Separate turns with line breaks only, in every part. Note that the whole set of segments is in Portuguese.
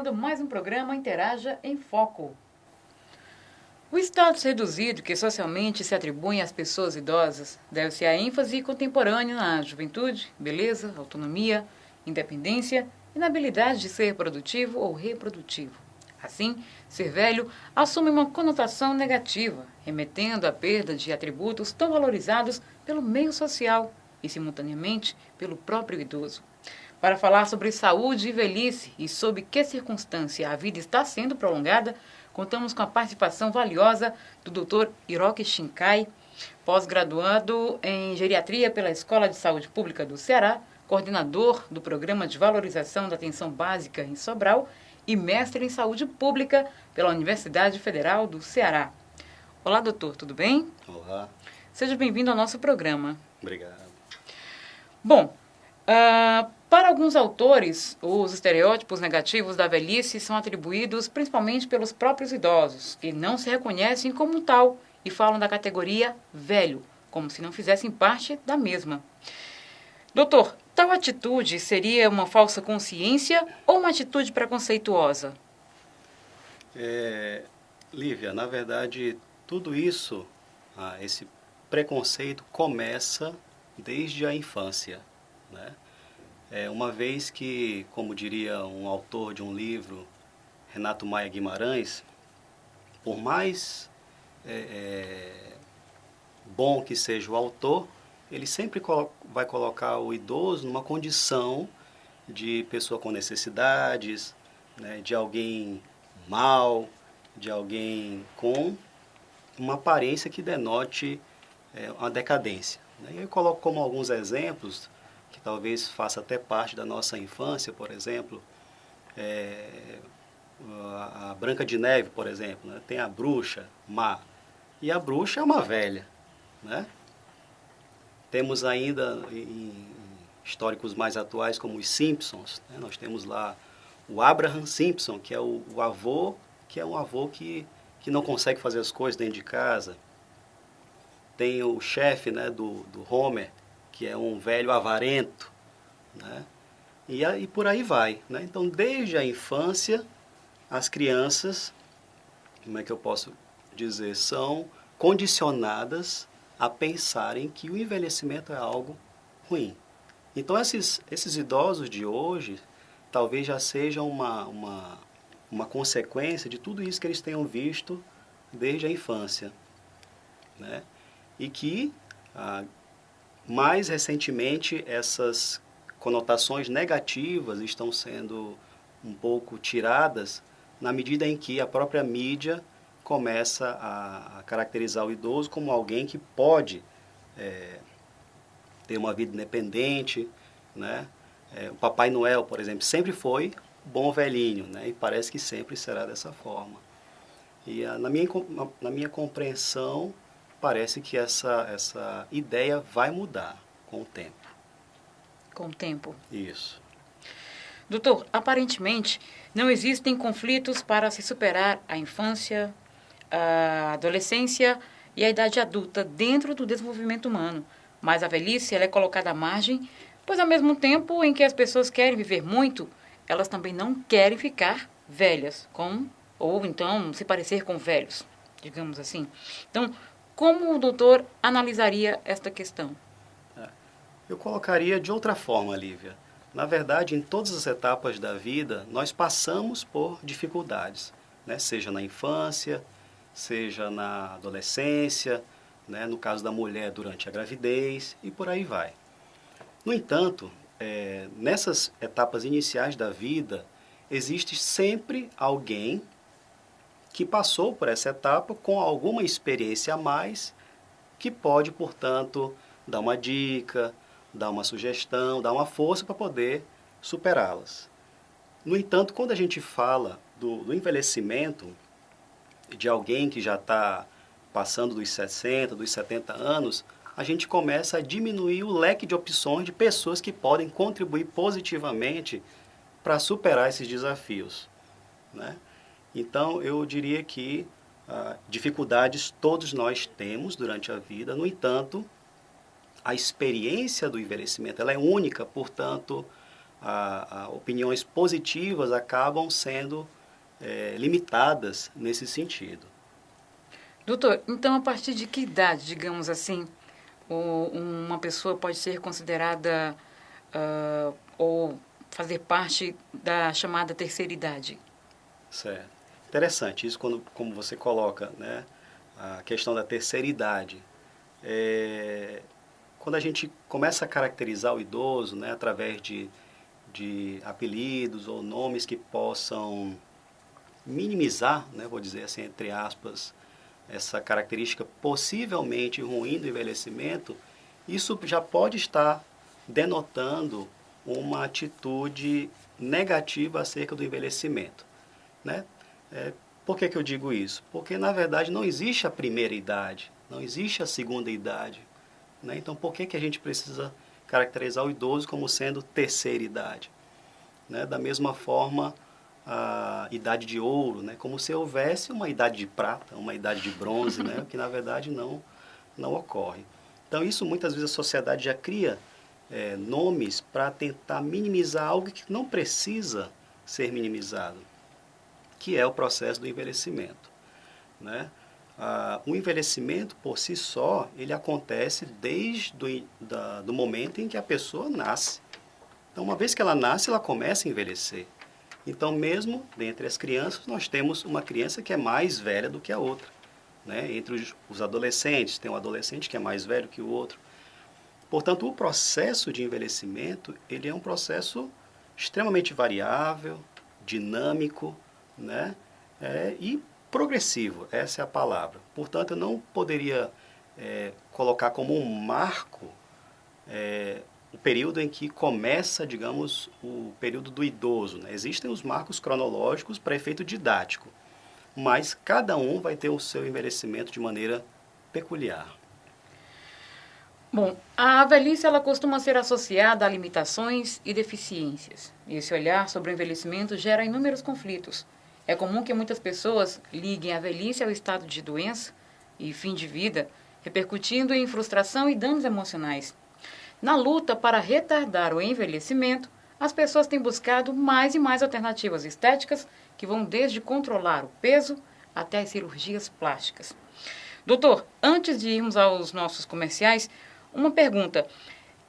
começando mais um programa Interaja em Foco. O status reduzido que socialmente se atribui às pessoas idosas deve-se à ênfase contemporânea na juventude, beleza, autonomia, independência e na habilidade de ser produtivo ou reprodutivo. Assim, ser velho assume uma conotação negativa, remetendo à perda de atributos tão valorizados pelo meio social e, simultaneamente, pelo próprio idoso. Para falar sobre saúde e velhice e sob que circunstância a vida está sendo prolongada, contamos com a participação valiosa do Dr. Hiroki Shinkai, pós-graduado em geriatria pela Escola de Saúde Pública do Ceará, coordenador do Programa de Valorização da Atenção Básica em Sobral e mestre em Saúde Pública pela Universidade Federal do Ceará. Olá, doutor, tudo bem?
Olá.
Seja bem-vindo ao nosso programa.
Obrigado.
Bom, para alguns autores, os estereótipos negativos da velhice são atribuídos principalmente pelos próprios idosos, que não se reconhecem como tal e falam da categoria velho, como se não fizessem parte da mesma. Doutor, tal atitude seria uma falsa consciência ou uma atitude preconceituosa?
Lívia, na verdade, tudo isso, esse preconceito começa desde a infância, né? Uma vez que, como diria um autor de um livro, Renato Maia Guimarães, por mais bom que seja o autor, ele sempre vai colocar o idoso numa condição de pessoa com necessidades, né, de alguém mau, de alguém com uma aparência que denote uma decadência. Né? E eu coloco como alguns exemplos que talvez faça até parte da nossa infância, por exemplo, a Branca de Neve, por exemplo, né? Tem a bruxa má, e a bruxa é uma velha, né? Temos ainda em históricos mais atuais como os Simpsons, né? Nós temos lá o Abraham Simpson, que é o avô, que é um avô que não consegue fazer as coisas dentro de casa. Tem o chefe, né, do Homer, que é um velho avarento, né? E por aí vai, né? Então, desde a infância, as crianças, como é que eu posso dizer, são condicionadas a pensarem que o envelhecimento é algo ruim. Então, esses idosos de hoje, talvez já sejam uma consequência de tudo isso que eles tenham visto desde a infância, né? E que, mais recentemente, essas conotações negativas estão sendo um pouco tiradas na medida em que a própria mídia começa a caracterizar o idoso como alguém que pode ter uma vida independente, né? O Papai Noel, por exemplo, sempre foi bom velhinho, né? E parece que sempre será dessa forma. E na minha compreensão, parece que essa ideia vai mudar com o tempo.
Com o tempo.
Isso.
Doutor, aparentemente não existem conflitos para se superar a infância, a adolescência e a idade adulta dentro do desenvolvimento humano. Mas a velhice ela é colocada à margem, pois ao mesmo tempo em que as pessoas querem viver muito, elas também não querem ficar velhas, ou então se parecer com velhos, digamos assim. Então, como o doutor analisaria esta questão?
Eu colocaria de outra forma, Lívia. Na verdade, em todas as etapas da vida, nós passamos por dificuldades, né? Seja na infância, seja na adolescência, né? No caso da mulher durante a gravidez e por aí vai. No entanto, nessas etapas iniciais da vida, existe sempre alguém que passou por essa etapa com alguma experiência a mais, que pode, portanto, dar uma dica, dar uma sugestão, dar uma força para poder superá-las. No entanto, quando a gente fala do envelhecimento de alguém que já está passando dos 60, dos 70 anos, a gente começa a diminuir o leque de opções de pessoas que podem contribuir positivamente para superar esses desafios, né? Então, eu diria que dificuldades todos nós temos durante a vida, no entanto, a experiência do envelhecimento ela é única, portanto, opiniões positivas acabam sendo limitadas nesse sentido.
Doutor, então a partir de que idade, digamos assim, uma pessoa pode ser considerada ou fazer parte da chamada terceira idade?
Certo. Interessante isso como você coloca, né, a questão da terceira idade. Quando a gente começa a caracterizar o idoso, né, através de apelidos ou nomes que possam minimizar, né, vou dizer assim, entre aspas, essa característica possivelmente ruim do envelhecimento, isso já pode estar denotando uma atitude negativa acerca do envelhecimento, né? Por que eu digo isso? Porque, na verdade, não existe a primeira idade, não existe a segunda idade, né? Então, por que a gente precisa caracterizar o idoso como sendo terceira idade, né? Da mesma forma, a idade de ouro, né? Como se houvesse uma idade de prata, uma idade de bronze, né? Que na verdade não ocorre. Então isso muitas vezes a sociedade já cria nomes para tentar minimizar algo que não precisa ser minimizado, que é o processo do envelhecimento, né? O envelhecimento por si só, ele acontece desde do momento em que a pessoa nasce. Então uma vez que ela nasce, ela começa a envelhecer. Então, mesmo dentre as crianças, nós temos uma criança que é mais velha do que a outra, né? Entre os adolescentes, tem um adolescente que é mais velho que o outro. Portanto, o processo de envelhecimento, ele é um processo extremamente variável, dinâmico, né? E progressivo, essa é a palavra. Portanto, eu não poderia colocar como um marco o período em que começa, digamos, o período do idoso, né? Existem os marcos cronológicos para efeito didático, mas cada um vai ter o seu envelhecimento de maneira peculiar.
Bom, a velhice ela costuma ser associada a limitações e deficiências. Esse olhar sobre o envelhecimento gera inúmeros conflitos. É comum que muitas pessoas liguem a velhice ao estado de doença e fim de vida, repercutindo em frustração e danos emocionais. Na luta para retardar o envelhecimento, as pessoas têm buscado mais e mais alternativas estéticas que vão desde controlar o peso até as cirurgias plásticas. Doutor, antes de irmos aos nossos comerciais, uma pergunta.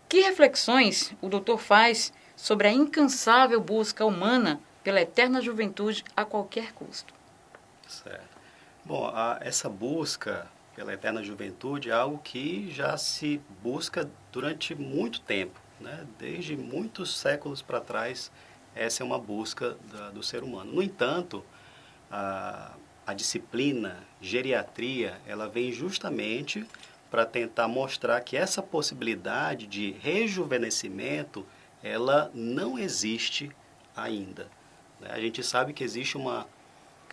Que reflexões o doutor faz sobre a incansável busca humana pela eterna juventude a qualquer custo?
Certo. Bom, essa busca pela eterna juventude é algo que já se busca durante muito tempo, né? Desde muitos séculos para trás, essa é uma busca do ser humano. No entanto, a disciplina geriatria, ela vem justamente para tentar mostrar que essa possibilidade de rejuvenescimento, ela não existe ainda, né? A gente sabe que existe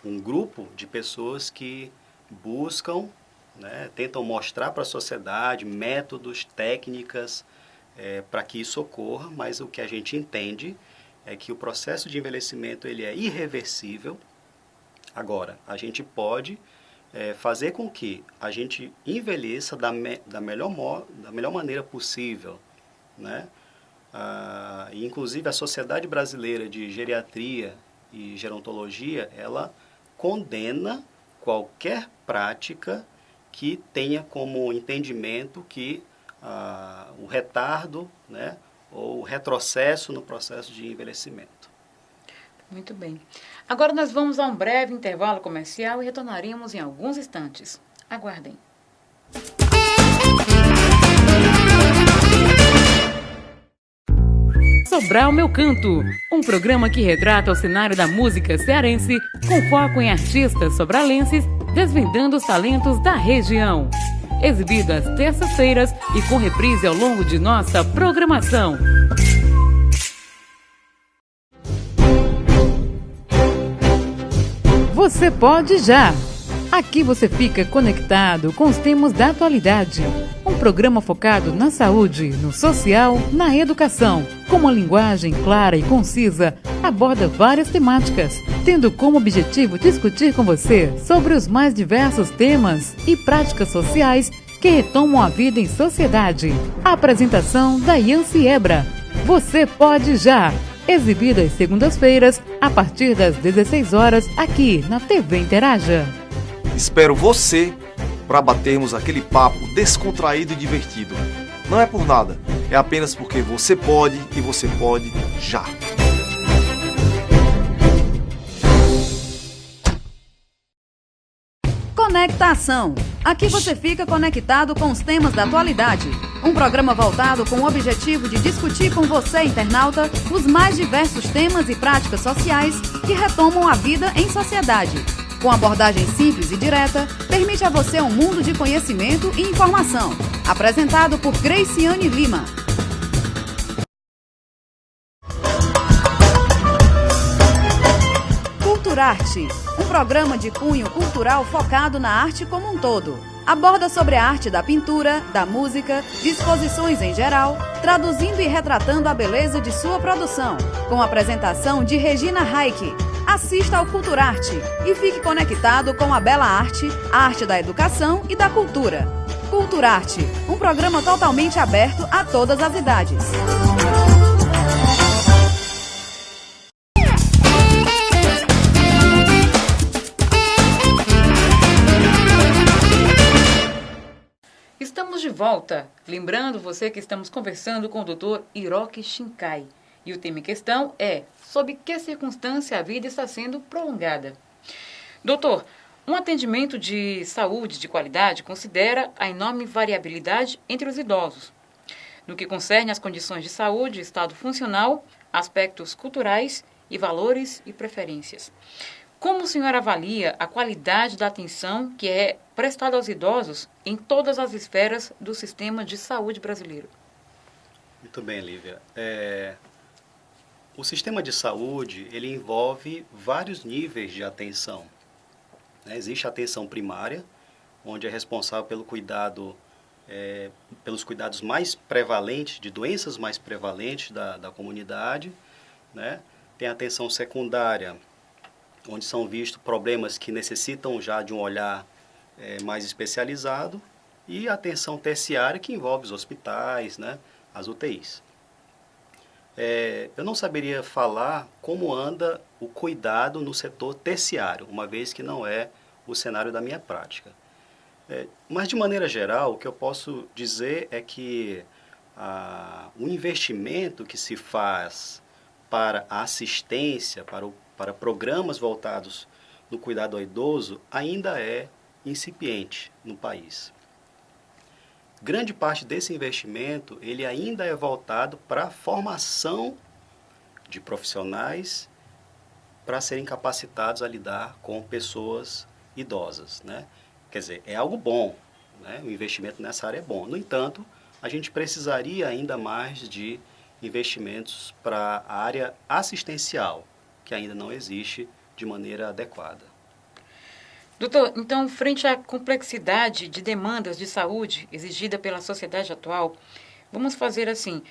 um grupo de pessoas que buscam, né, tentam mostrar para a sociedade métodos, técnicas para que isso ocorra, mas o que a gente entende é que o processo de envelhecimento ele é irreversível. Agora, a gente pode fazer com que a gente envelheça da melhor maneira possível, né? Inclusive, a Sociedade Brasileira de Geriatria e Gerontologia, ela condena qualquer prática que tenha como entendimento que o retardo, né, ou o retrocesso no processo de envelhecimento.
Muito bem. Agora nós vamos a um breve intervalo comercial e retornaremos em alguns instantes. Aguardem. Sobral Meu Canto, um programa que retrata o cenário da música cearense com foco em artistas sobralenses desvendando os talentos da região. Exibido às terças-feiras e com reprise ao longo de nossa programação. Você pode já! Aqui você fica conectado com os temas da atualidade. Um programa focado na saúde, no social, na educação. Com uma linguagem clara e concisa, aborda várias temáticas, tendo como objetivo discutir com você sobre os mais diversos temas e práticas sociais que retomam a vida em sociedade. A apresentação da Yancy Ebra. Você Pode Já, exibida às segundas-feiras, a partir das 16 horas, aqui na TV Interaja.
Espero você para batermos aquele papo descontraído e divertido. Não é por nada, é apenas porque você pode e você pode já.
Conectação. Aqui você fica conectado com os temas da atualidade. Um programa voltado com o objetivo de discutir com você, internauta, os mais diversos temas e práticas sociais que retomam a vida em sociedade. Com abordagem simples e direta, permite a você um mundo de conhecimento e informação. Apresentado por Graciane Lima. Culturarte, um programa de cunho cultural focado na arte como um todo. Aborda sobre a arte da pintura, da música, de exposições em geral, traduzindo e retratando a beleza de sua produção, com a apresentação de Regina Reich. Assista ao Culturarte e fique conectado com a bela arte, a arte da educação e da cultura. Culturarte, um programa totalmente aberto a todas as idades.
Estamos de volta. Lembrando você que estamos conversando com o Dr. Hiroki Shinkai. E o tema em questão é: sob que circunstância a vida está sendo prolongada? Doutor, um atendimento de saúde de qualidade considera a enorme variabilidade entre os idosos, no que concerne às condições de saúde, estado funcional, aspectos culturais e valores e preferências. Como o senhor avalia a qualidade da atenção que é prestada aos idosos em todas as esferas do sistema de saúde brasileiro?
Muito bem, Lívia. O sistema de saúde, ele envolve vários níveis de atenção. Existe a atenção primária, onde é responsável pelo cuidado, pelos cuidados mais prevalentes, de doenças mais prevalentes da comunidade. Tem a atenção secundária, onde são vistos problemas que necessitam já de um olhar mais especializado, e a atenção terciária, que envolve os hospitais, as UTIs. Eu não saberia falar como anda o cuidado no setor terciário, uma vez que não é o cenário da minha prática. Mas, de maneira geral, o que eu posso dizer é que o investimento que se faz para a assistência, para programas voltados no cuidado ao idoso, ainda é incipiente no país. Grande parte desse investimento, ele ainda é voltado para a formação de profissionais para serem capacitados a lidar com pessoas idosas, Quer dizer, é algo bom, o investimento nessa área é bom. No entanto, a gente precisaria ainda mais de investimentos para a área assistencial, que ainda não existe de maneira adequada.
Doutor, então, frente à complexidade de demandas de saúde exigida pela sociedade atual, vamos fazer assim: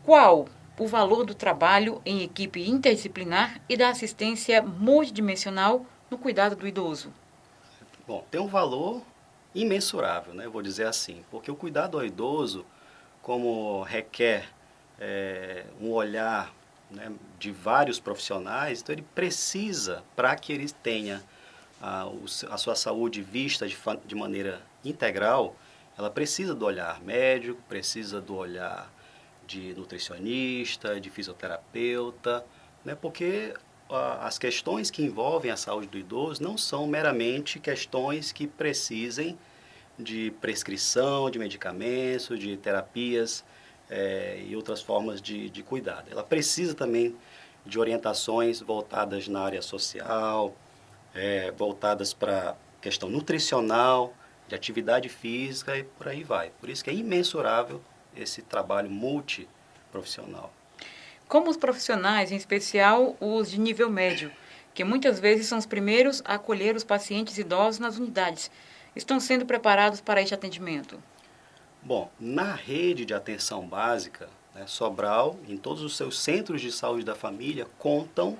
qual o valor do trabalho em equipe interdisciplinar e da assistência multidimensional no cuidado do idoso?
Bom, tem um valor imensurável, vou dizer assim, porque o cuidado ao idoso, como requer um olhar de vários profissionais, então ele precisa, para que ele tenha a sua saúde vista de maneira integral, ela precisa do olhar médico, precisa do olhar de nutricionista, de fisioterapeuta, porque as questões que envolvem a saúde do idoso não são meramente questões que precisem de prescrição, de medicamentos, de terapias e outras formas de cuidado. Ela precisa também de orientações voltadas na área social, voltadas para a questão nutricional, de atividade física e por aí vai. Por isso que é imensurável esse trabalho multiprofissional.
Como os profissionais, em especial os de nível médio, que muitas vezes são os primeiros a acolher os pacientes idosos nas unidades, estão sendo preparados para este atendimento?
Bom, na rede de atenção básica, Sobral, em todos os seus centros de saúde da família, contam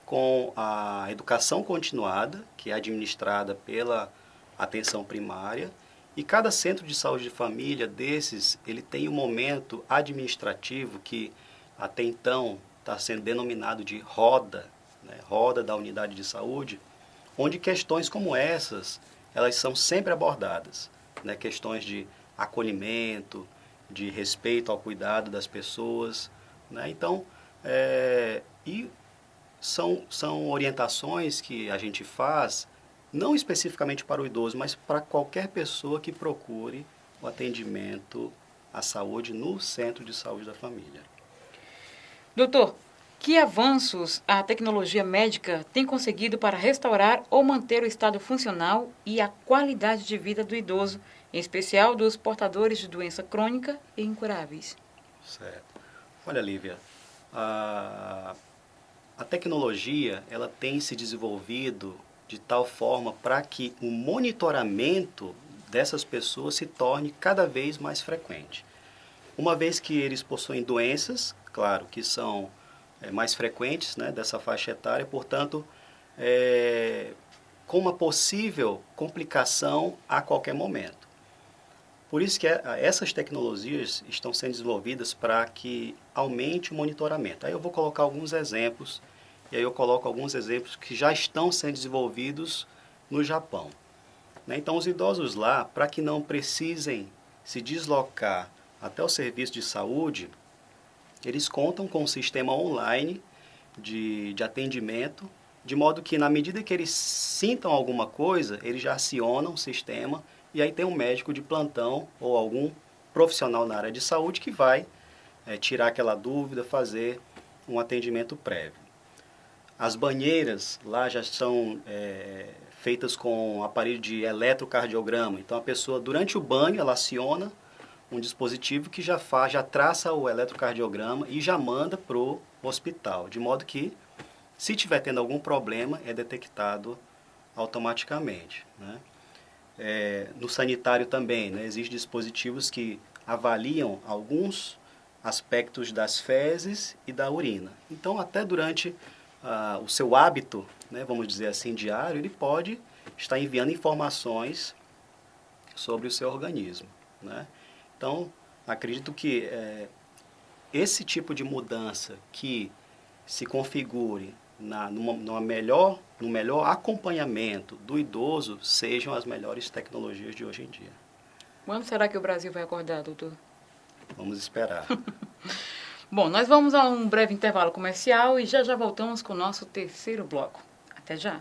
com a educação continuada, que é administrada pela atenção primária, E cada centro de saúde de família desses, ele tem um momento administrativo que até então está sendo denominado de roda, né? Roda da unidade de saúde, onde questões como essas, elas são sempre abordadas, né? Questões de acolhimento, de respeito ao cuidado das pessoas, né? Então, e são orientações que a gente faz, não especificamente para o idoso, mas para qualquer pessoa que procure o atendimento à saúde no centro de saúde da família.
Doutor, que avanços a tecnologia médica tem conseguido para restaurar ou manter o estado funcional e a qualidade de vida do idoso, em especial dos portadores de doença crônica e incuráveis?
Certo. Olha, Lívia, a tecnologia ela tem se desenvolvido de tal forma para que o monitoramento dessas pessoas se torne cada vez mais frequente. Uma vez que eles possuem doenças, claro, que são mais frequentes, né, dessa faixa etária, portanto, com uma possível complicação a qualquer momento. Por isso que essas tecnologias estão sendo desenvolvidas para que aumente o monitoramento. Aí eu vou colocar alguns exemplos, e aí eu coloco alguns exemplos que já estão sendo desenvolvidos no Japão. Então, os idosos lá, para que não precisem se deslocar até o serviço de saúde, eles contam com um sistema online de atendimento, de modo que, na medida que eles sintam alguma coisa, eles já acionam o sistema e aí tem um médico de plantão ou algum profissional na área de saúde que vai tirar aquela dúvida, fazer um atendimento prévio. As banheiras lá já são feitas com aparelho de eletrocardiograma. Então, a pessoa, durante o banho, ela aciona um dispositivo que já traça o eletrocardiograma e já manda para o hospital, de modo que, se estiver tendo algum problema, é detectado automaticamente, né? No sanitário também, né, existem dispositivos que avaliam alguns aspectos das fezes e da urina. Então, até durante o seu hábito, né, vamos dizer assim, diário, ele pode estar enviando informações sobre o seu organismo, né? Então, acredito que esse tipo de mudança que se configure no melhor acompanhamento do idoso sejam as melhores tecnologias de hoje em dia.
Quando será que o Brasil vai acordar, doutor?
Vamos esperar.
Bom, nós vamos a um breve intervalo comercial e já voltamos com o nosso terceiro bloco. Até já!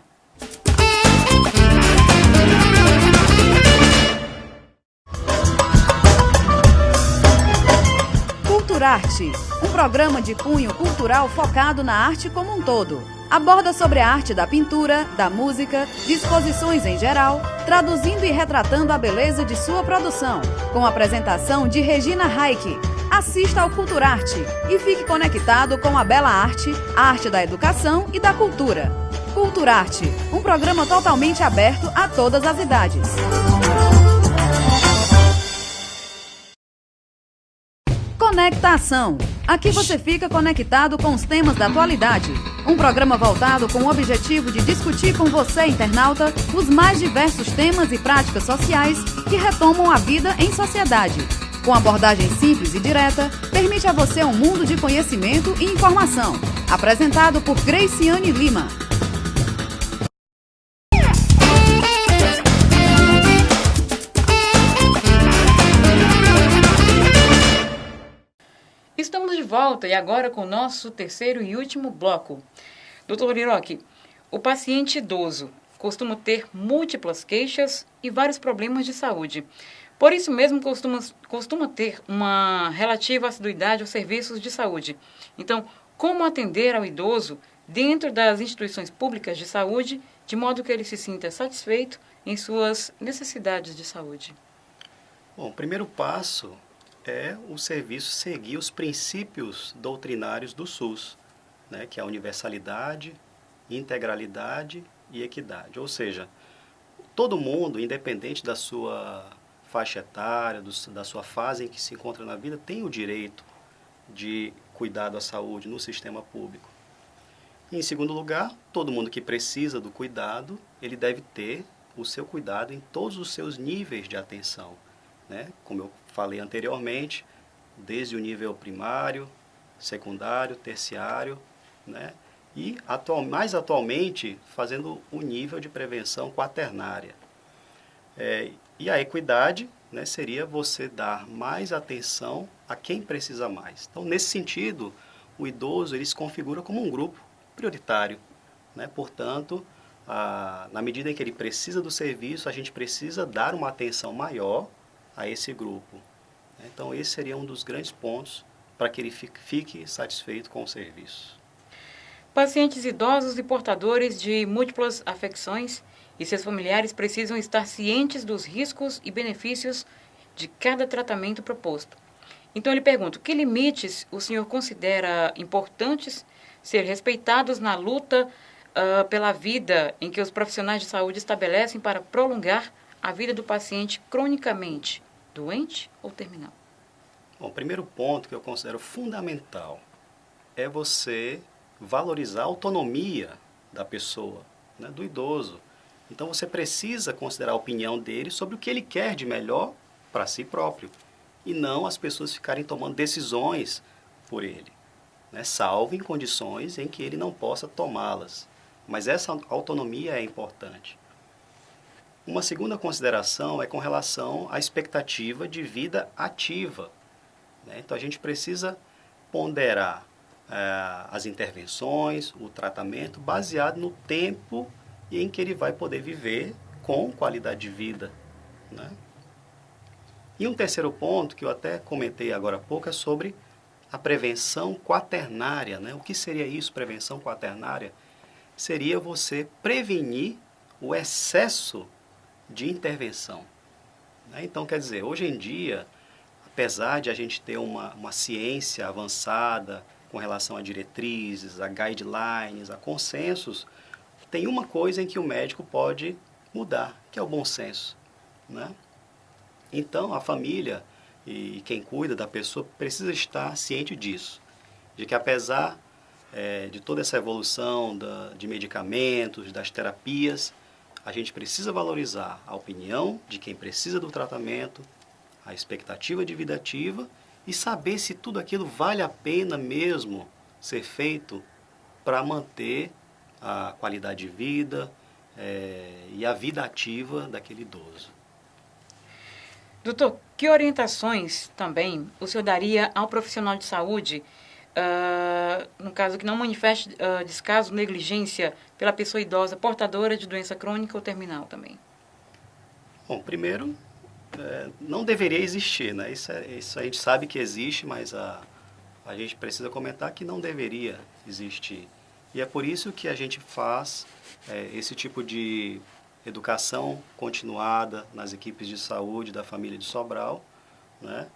Culturarte, um programa de cunho cultural focado na arte como um todo. Aborda sobre a arte da pintura, da música, de exposições em geral, traduzindo e retratando a beleza de sua produção, com a apresentação de Regina Reich. Assista ao Culturarte e fique conectado com a bela arte, a arte da educação e da cultura. Culturarte, um programa totalmente aberto a todas as idades. Conectação. Aqui você fica conectado com os temas da atualidade. Um programa voltado com o objetivo de discutir com você, internauta, os mais diversos temas e práticas sociais que retomam a vida em sociedade. Com abordagem simples e direta, permite a você um mundo de conhecimento e informação. Apresentado por Graciane Lima.
Estamos de volta e agora com o nosso terceiro e último bloco. Dr. Liroque, o paciente idoso costuma ter múltiplas queixas e vários problemas de saúde. Por isso mesmo costuma ter uma relativa assiduidade aos serviços de saúde. Então, como atender ao idoso dentro das instituições públicas de saúde, de modo que ele se sinta satisfeito em suas necessidades de saúde?
Bom, o primeiro passo é o serviço seguir os princípios doutrinários do SUS, né, que é a universalidade, integralidade e equidade. Ou seja, todo mundo, independente da sua faixa etária, da sua fase em que se encontra na vida, tem o direito de cuidado à saúde no sistema público. E, em segundo lugar, todo mundo que precisa do cuidado, ele deve ter o seu cuidado em todos os seus níveis de atenção, né? Como eu falei anteriormente, desde o nível primário, secundário, terciário, né? E mais atualmente fazendo o nível de prevenção quaternária. E a equidade, né, seria você dar mais atenção a quem precisa mais. Então, nesse sentido, o idoso ele se configura como um grupo prioritário, né? Portanto, na medida em que ele precisa do serviço, a gente precisa dar uma atenção maior a esse grupo. Então, esse seria um dos grandes pontos para que ele fique satisfeito com o serviço.
Pacientes idosos e portadores de múltiplas afecções e seus familiares precisam estar cientes dos riscos e benefícios de cada tratamento proposto. Então, eu lhe pergunto, que limites o senhor considera importantes ser respeitados na luta pela vida em que os profissionais de saúde estabelecem para prolongar a vida do paciente cronicamente doente ou terminal?
Bom, o primeiro ponto que eu considero fundamental é você valorizar a autonomia da pessoa, né, do idoso. Então você precisa considerar a opinião dele sobre o que ele quer de melhor para si próprio e não as pessoas ficarem tomando decisões por ele, né, salvo em condições em que ele não possa tomá-las. Mas essa autonomia é importante. Uma segunda consideração é com relação à expectativa de vida ativa, né? Então a gente precisa ponderar as intervenções, o tratamento, baseado no tempo em que ele vai poder viver com qualidade de vida, né? E um terceiro ponto, que eu até comentei agora há pouco, é sobre a prevenção quaternária, né? O que seria isso, prevenção quaternária? Seria você prevenir o excesso de intervenção, né? Então, quer dizer, hoje em dia, apesar de a gente ter uma ciência avançada com relação a diretrizes, a guidelines, a consensos, tem uma coisa em que o médico pode mudar, que é o bom senso, né? Então, a família e quem cuida da pessoa precisa estar ciente disso, de que apesar de toda essa evolução de medicamentos, das terapias, a gente precisa valorizar a opinião de quem precisa do tratamento, a expectativa de vida ativa e saber se tudo aquilo vale a pena mesmo ser feito para manter a qualidade de vida e a vida ativa daquele idoso.
Doutor, que orientações também o senhor daria ao profissional de saúde, no caso que não manifeste descaso, negligência pela pessoa idosa portadora de doença crônica ou terminal também?
Bom, primeiro, não deveria existir, né? Isso a gente sabe que existe, mas a gente precisa comentar que não deveria existir. E é por isso que a gente faz esse tipo de educação continuada nas equipes de saúde da família de Sobral, né?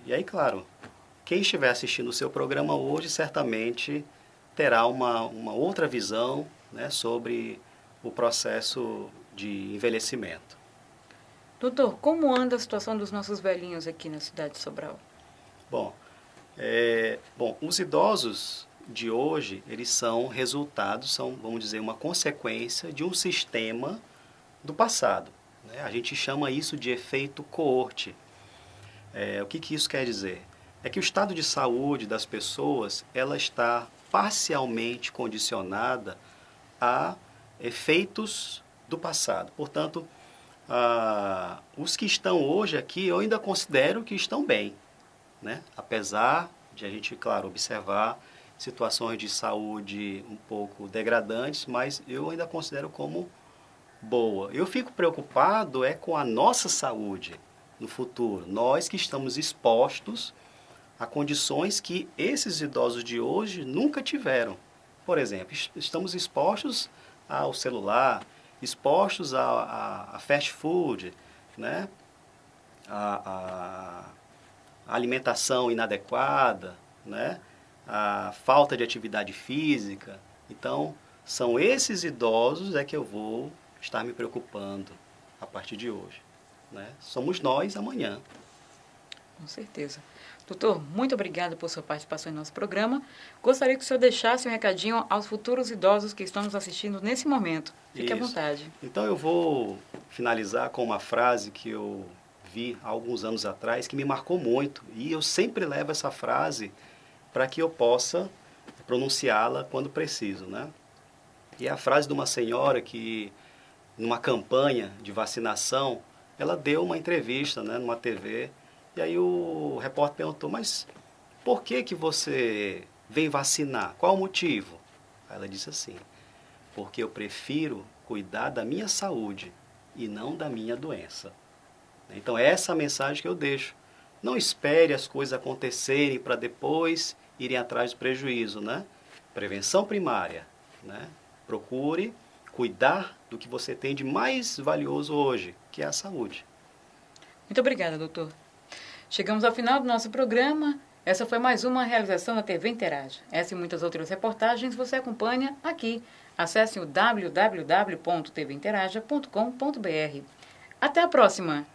E aí, claro, quem estiver assistindo o seu programa hoje certamente terá uma outra visão, né, sobre o processo de envelhecimento.
Doutor, como anda a situação dos nossos velhinhos aqui na cidade de Sobral?
Bom, os idosos de hoje, eles são resultados, vamos dizer, uma consequência de um sistema do passado, né? A gente chama isso de efeito coorte. O que isso quer dizer? É que o estado de saúde das pessoas, ela está parcialmente condicionada a efeitos do passado. Portanto, os que estão hoje aqui, eu ainda considero que estão bem, né? Apesar de a gente, claro, observar situações de saúde um pouco degradantes, mas eu ainda considero como boa. Eu fico preocupado com a nossa saúde no futuro. Nós que estamos expostos a condições que esses idosos de hoje nunca tiveram. Por exemplo, estamos expostos ao celular, expostos a fast food, né? A alimentação inadequada, né? A falta de atividade física. Então, são esses idosos que eu vou estar me preocupando a partir de hoje, né? Somos nós amanhã.
Com certeza. Doutor, muito obrigada por sua participação em nosso programa. Gostaria que o senhor deixasse um recadinho aos futuros idosos que estão nos assistindo nesse momento. Fique à vontade.
Então eu vou finalizar com uma frase que eu vi há alguns anos atrás, que me marcou muito. E eu sempre levo essa frase para que eu possa pronunciá-la quando preciso, né? E é a frase de uma senhora que, numa campanha de vacinação, ela deu uma entrevista, né, numa TV. E aí o repórter perguntou, mas por que que você vem vacinar? Qual o motivo? Aí ela disse assim, porque eu prefiro cuidar da minha saúde e não da minha doença. Então essa é a mensagem que eu deixo. Não espere as coisas acontecerem para depois irem atrás do prejuízo, né? Prevenção primária, né? Procure cuidar do que você tem de mais valioso hoje, que é a saúde.
Muito obrigada, doutor. Chegamos ao final do nosso programa. Essa foi mais uma realização da TV Interage. Essa e muitas outras reportagens você acompanha aqui. Acesse o www.tvinteraja.com.br. Até a próxima!